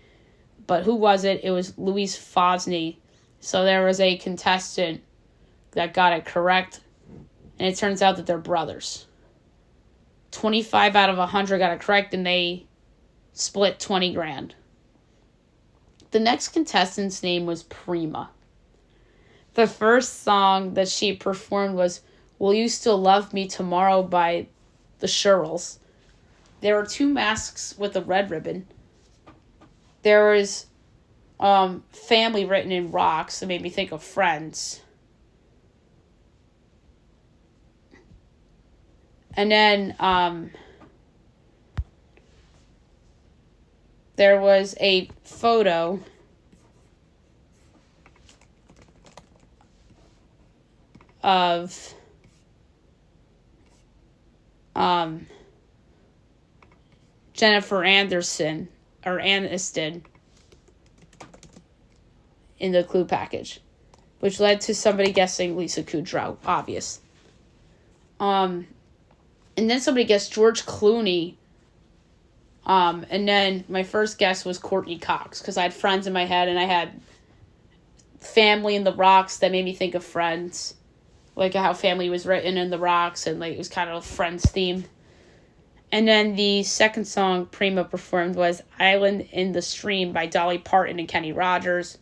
[SPEAKER 1] But who was it? It was Luis Fonsi. So there was a contestant that got it correct, and it turns out that they're brothers. 25 out of 100 got it correct, and they split $20,000. The next contestant's name was Prima. The first song that she performed was Will You Still Love Me Tomorrow by the Shirelles. There were 2 masks with a red ribbon. There was family written in rocks that made me think of Friends. And then there was a photo of Jennifer Aniston in the clue package, which led to somebody guessing Lisa Kudrow, obvious. And then somebody guessed George Clooney. And then my first guess was Courtney Cox, because I had Friends in my head, and I had family in the rocks that made me think of Friends. Like how family was written in the rocks and like it was kind of Friends themed. And then the second song Prima performed was Island in the Stream by Dolly Parton and Kenny Rogers.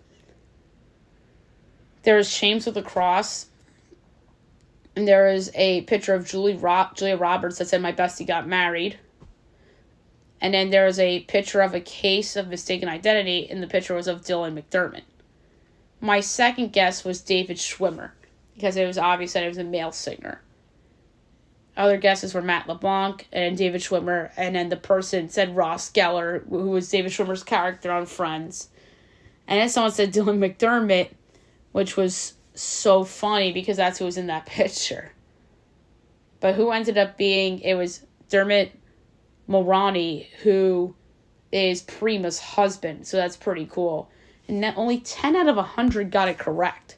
[SPEAKER 1] There was Shames with a Cross. And there is a picture of Julia Roberts that said, "My bestie got married." And then there was a picture of a case of mistaken identity, and the picture was of Dylan McDermott. My second guess was David Schwimmer, because it was obvious that it was a male singer. Other guesses were Matt LeBlanc and David Schwimmer, and then the person said Ross Geller, who was David Schwimmer's character on Friends. And then someone said Dylan McDermott, which was so funny because that's who was in that picture. But who ended up being, it was Dermot Mulroney, who is Prima's husband, so that's pretty cool. And only 10 out of 100 got it correct.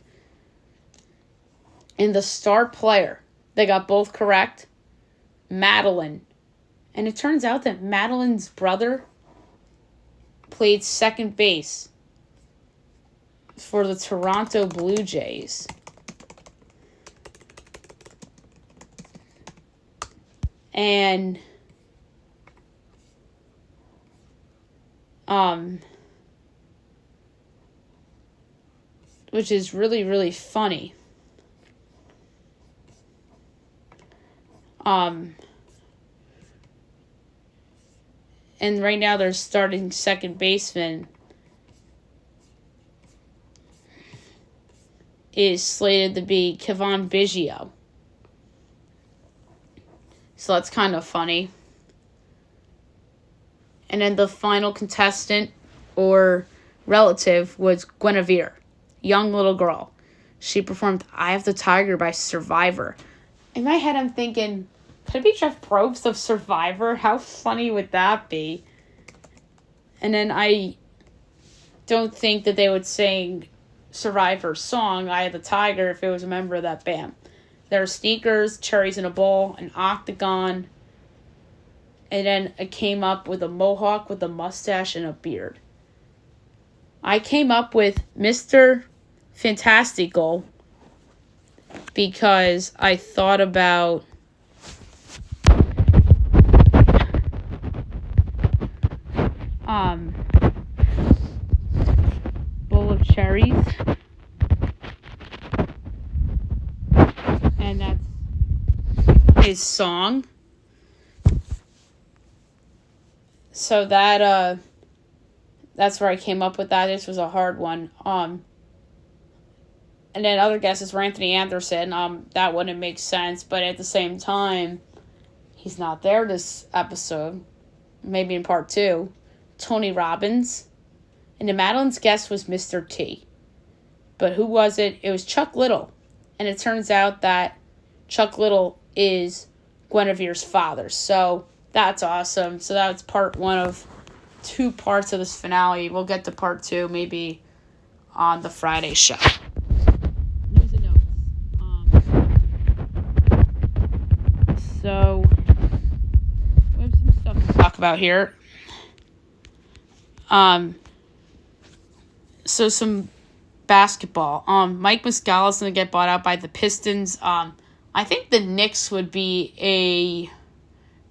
[SPEAKER 1] And the star player, they got both correct, Madeline. And it turns out that Madeline's brother played second base for the Toronto Blue Jays. And which is really, really funny. And right now they're starting second baseman is slated to be Kevon Biggio. So that's kind of funny. And then the final contestant or relative was Guinevere, young little girl. She performed Eye of the Tiger by Survivor. In my head, I'm thinking, could it be Jeff Probst of Survivor? How funny would that be? And then I don't think that they would sing Survivor's song, Eye of the Tiger, if it was a member of that band. There are sneakers, cherries in a bowl, an octagon, and then I came up with a mohawk with a mustache and a beard. I came up with Mr. Fantastical because I thought about bowl of cherries, and that's his song. So that's where I came up with that. This was a hard one. And then other guesses were Anthony Anderson. That wouldn't make sense, but at the same time, he's not there this episode. Maybe in part 2. Tony Robbins. And then Madeline's guess was Mr. T. But who was it? It was Chuck Little. And it turns out that Chuck Little is Guinevere's father. So that's awesome. So that's part 1 of 2 parts of this finale. We'll get to part 2 maybe on the Friday show. News and notes. So we have some stuff to talk about here. So some basketball. Mike Muscala is going to get bought out by the Pistons. I think the Knicks would be a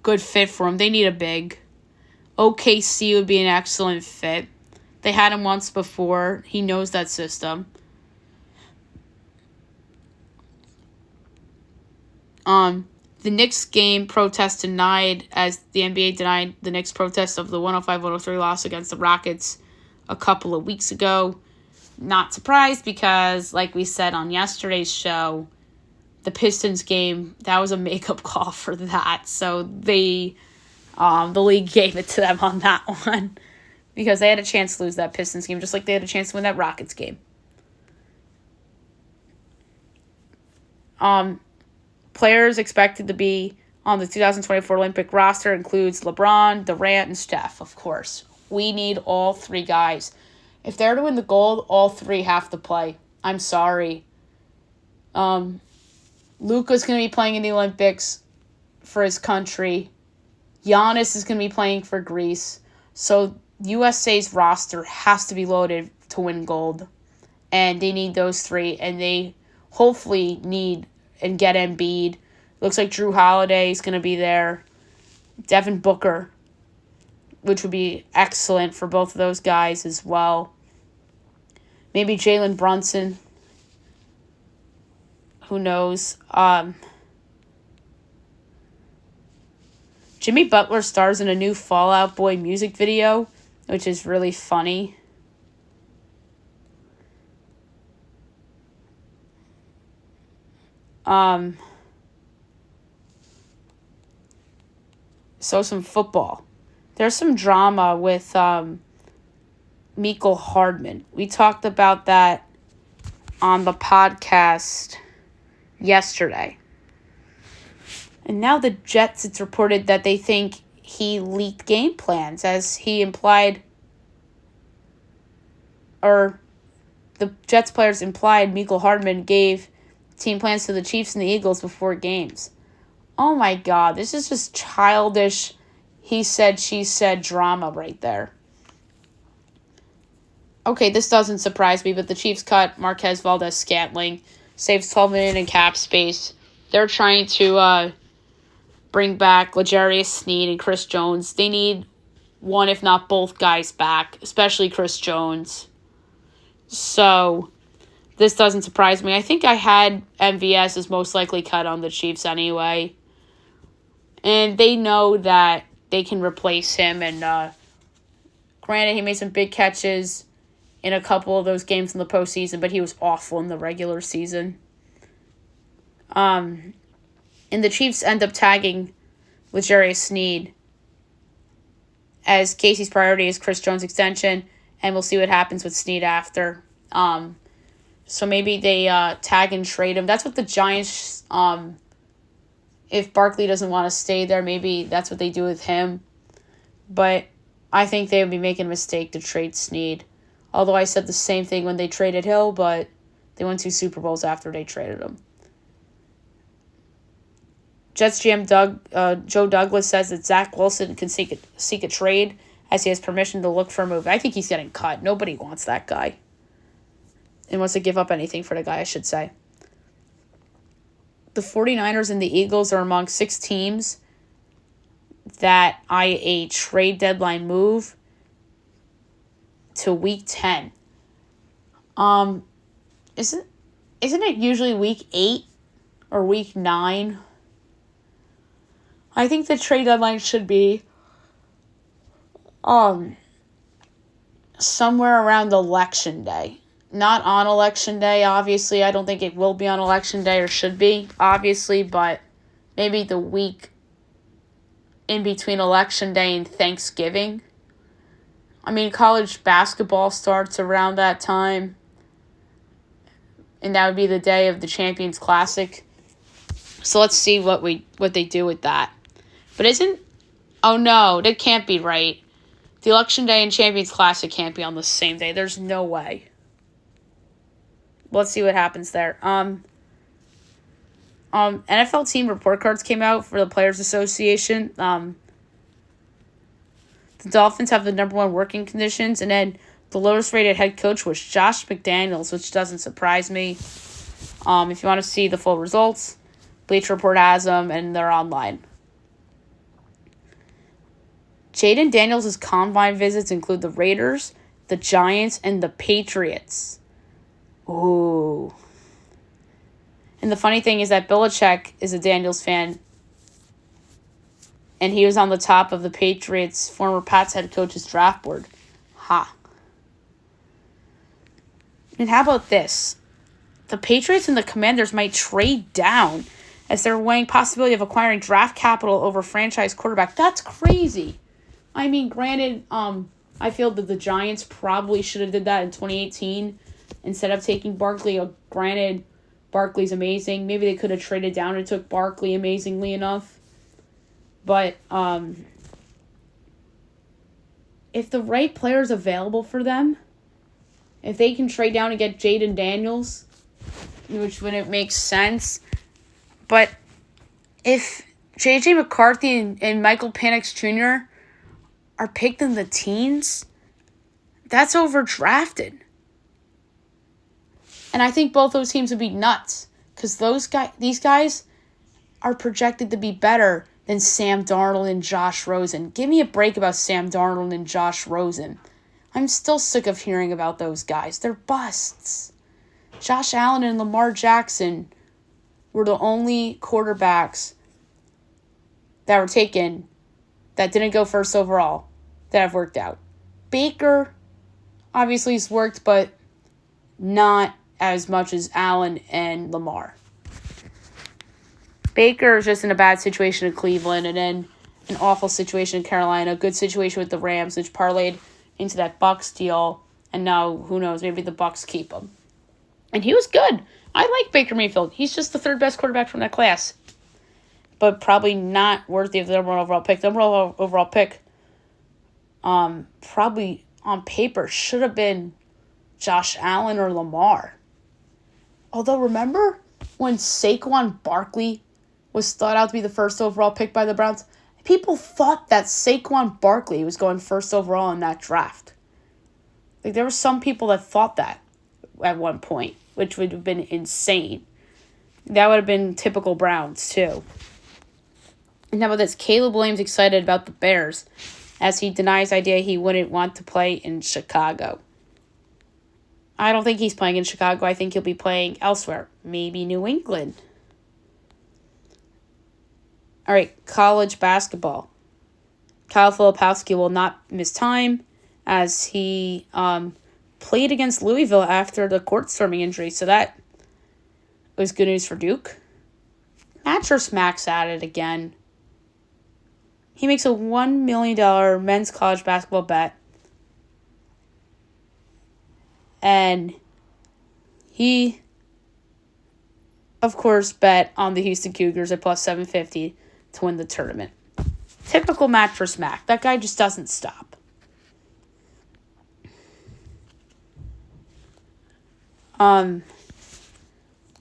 [SPEAKER 1] good fit for him. They need a big. OKC would be an excellent fit. They had him once before. He knows that system. The Knicks game protest denied, as the NBA denied the Knicks protest of the 105-103 loss against the Rockets a couple of weeks ago. Not surprised because, like we said on yesterday's show, the Pistons game, that was a makeup call for that. So the league gave it to them on that one because they had a chance to lose that Pistons game just like they had a chance to win that Rockets game. Players expected to be on the 2024 Olympic roster includes LeBron, Durant, and Steph, of course. We need all 3 guys. If they're to win the gold, all 3 have to play. I'm sorry. Luka's going to be playing in the Olympics for his country. Giannis is going to be playing for Greece. So USA's roster has to be loaded to win gold. and they need those three, and they hopefully need and get Embiid. Looks like Drew Holiday is going to be there. Devin Booker, which would be excellent for both of those guys as well. Maybe Jalen Brunson. Who knows? Jimmy Butler stars in a new Fall Out Boy music video, which is really funny. So some football. There's some drama with Mecole Hardman. We talked about that on the podcast yesterday. And now the Jets, it's reported that they think he leaked game plans, as he implied, or the Jets players implied Mecole Hardman gave team plans to the Chiefs and the Eagles before games. Oh my God, this is just childish he said, she said drama right there. Okay, this doesn't surprise me, but the Chiefs cut Marquez Valdes-Scantling, saves $12 million in cap space. They're trying to bring back L'Jarius Sneed and Chris Jones. They need one, if not both guys back, especially Chris Jones. So this doesn't surprise me. I think I had MVS as most likely cut on the Chiefs anyway. And they know that they can replace him. And granted, he made some big catches in a couple of those games in the postseason, but he was awful in the regular season. And the Chiefs end up tagging L'Jarius Sneed, as Casey's priority is Chris Jones' extension, and we'll see what happens with Sneed after. So maybe they tag and trade him. That's what the Giants, if Barkley doesn't want to stay there, maybe that's what they do with him. But I think they would be making a mistake to trade Sneed. Although I said the same thing when they traded Hill, but they won 2 Super Bowls after they traded him. Jets GM Joe Douglas says that Zach Wilson can seek a trade, as he has permission to look for a move. I think he's getting cut. Nobody wants that guy. And wants to give up anything for the guy, I should say. The 49ers and the Eagles are among 6 teams that eye a trade deadline move to week 10. Isn't it usually week 8 or week 9? I think the trade deadline should be somewhere around Election Day. Not on Election Day, obviously. I don't think it will be on Election Day, or should be, obviously, but maybe the week in between Election Day and Thanksgiving. I mean, college basketball starts around that time, and that would be the day of the Champions Classic. So let's see what they do with that. But oh no, that can't be right. The Election Day and Champions Classic can't be on the same day. There's no way. Let's see what happens there. NFL team report cards came out for the Players Association. The Dolphins have the number 1 working conditions, and then the lowest rated head coach was Josh McDaniels, which doesn't surprise me. If you want to see the full results, Bleacher Report has them, and they're online. Jaden Daniels' combine visits include the Raiders, the Giants, and the Patriots. Ooh. And the funny thing is that Belichick is a Daniels fan, and he was on the top of the Patriots' former Pats head coach's draft board. Ha. And how about this? The Patriots and the Commanders might trade down as they're weighing possibility of acquiring draft capital over franchise quarterback. That's crazy. I mean, granted, I feel that the Giants probably should have did that in 2018 instead of taking Barkley. Granted, Barkley's amazing. Maybe they could have traded down and took Barkley amazingly enough. But if the right player is available for them, if they can trade down and get Jaden Daniels, which wouldn't make sense. But if J.J. McCarthy and Michael Penix Jr. are picked in the teens, that's overdrafted. And I think both those teams would be nuts because these guys are projected to be better than Sam Darnold and Josh Rosen. Give me a break about Sam Darnold and Josh Rosen. I'm still sick of hearing about those guys. They're busts. Josh Allen and Lamar Jackson were the only quarterbacks that were taken that didn't go first overall that have worked out. Baker obviously has worked, but not as much as Allen and Lamar. Baker is just in a bad situation in Cleveland and then an awful situation in Carolina, a good situation with the Rams, which parlayed into that Bucs deal, and now, who knows, maybe the Bucs keep him. And he was good. I like Baker Mayfield. He's just the third best quarterback from that class, but probably not worthy of the number one overall pick. The number one overall pick probably on paper should have been Josh Allen or Lamar. Although, remember when Saquon Barkley was thought out to be the first overall pick by the Browns? People thought that Saquon Barkley was going first overall in that draft. Like, there were some people that thought that at one point, which would have been insane. That would have been typical Browns, too. And how about this? Caleb Williams excited about the Bears as he denies the idea he wouldn't want to play in Chicago. I don't think he's playing in Chicago. I think he'll be playing elsewhere. Maybe New England. All right, college basketball. Kyle Filipowski will not miss time as he played against Louisville after the court storming injury. So that was good news for Duke. Mattress Max at it again. He makes a $1 million men's college basketball bet. And he, of course, bet on the Houston Cougars at plus 750 to win the tournament. Typical Mattress Mac. That guy just doesn't stop.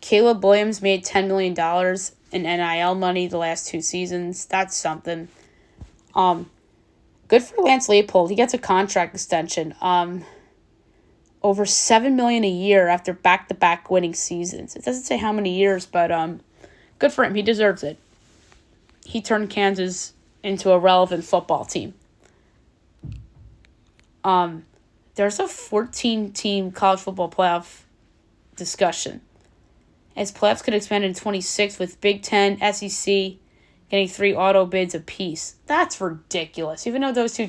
[SPEAKER 1] Caleb Williams made $10 million in NIL money the last 2 seasons. That's something. Good for Lance Leipold. He gets a contract extension. Over $7 million a year after back-to-back winning seasons. It doesn't say how many years, but good for him. He deserves it. He turned Kansas into a relevant football team. There's a 14-team college football playoff discussion, as playoffs could expand in 26 with Big Ten, SEC getting 3 auto bids apiece. That's ridiculous. Even though those two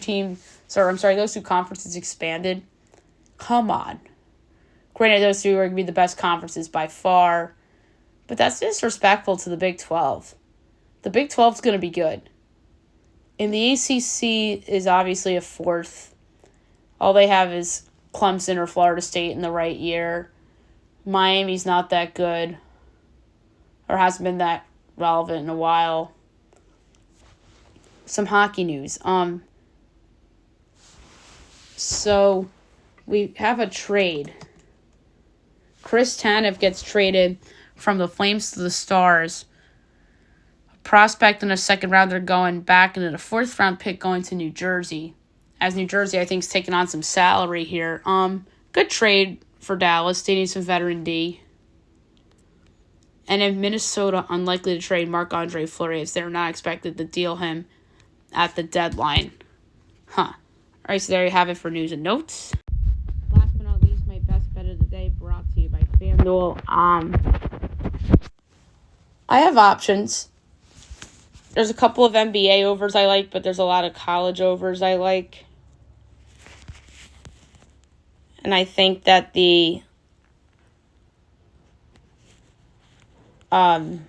[SPEAKER 1] conferences expanded. Come on. Granted, those two are going to be the best conferences by far, but that's disrespectful to the Big 12. The Big 12 is going to be good. And the ACC is obviously a 4th. All they have is Clemson or Florida State in the right year. Miami's not that good, or hasn't been that relevant in a while. Some hockey news. So we have a trade. Chris Tanev gets traded from the Flames to the Stars. A prospect in a second rounder going back, and then a 4th round pick going to New Jersey. As New Jersey, I think, is taking on some salary here. Good trade for Dallas. They need some veteran D. And in Minnesota, unlikely to trade Marc-Andre Fleury as they're not expected to deal him at the deadline. All right, so there you have it for news and notes. Last but not least, my best bet of the day brought to you by FanDuel. I have options. There's a couple of NBA overs I like, but there's a lot of college overs I like. And I think that the the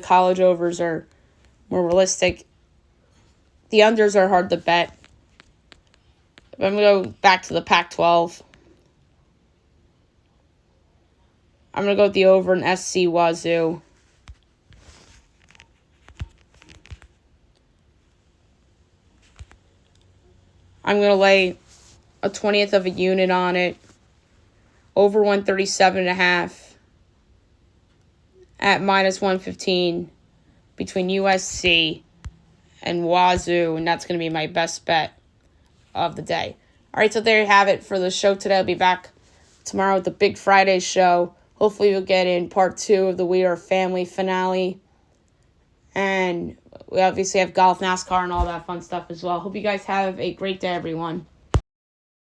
[SPEAKER 1] college overs are more realistic. The unders are hard to bet. I'm going to go back to the Pac-12. I'm going to go with the over in SC Wazoo. I'm going to lay a 20th of a unit on it. Over 137.5 at minus 115 between USC and Wazoo, and that's going to be my best bet of the day. All right, so there you have it for the show today. I'll be back tomorrow with the Big Friday show. Hopefully you'll get in part 2 of the We Are Family finale. And we obviously have golf, NASCAR, and all that fun stuff as well. Hope you guys have a great day, everyone.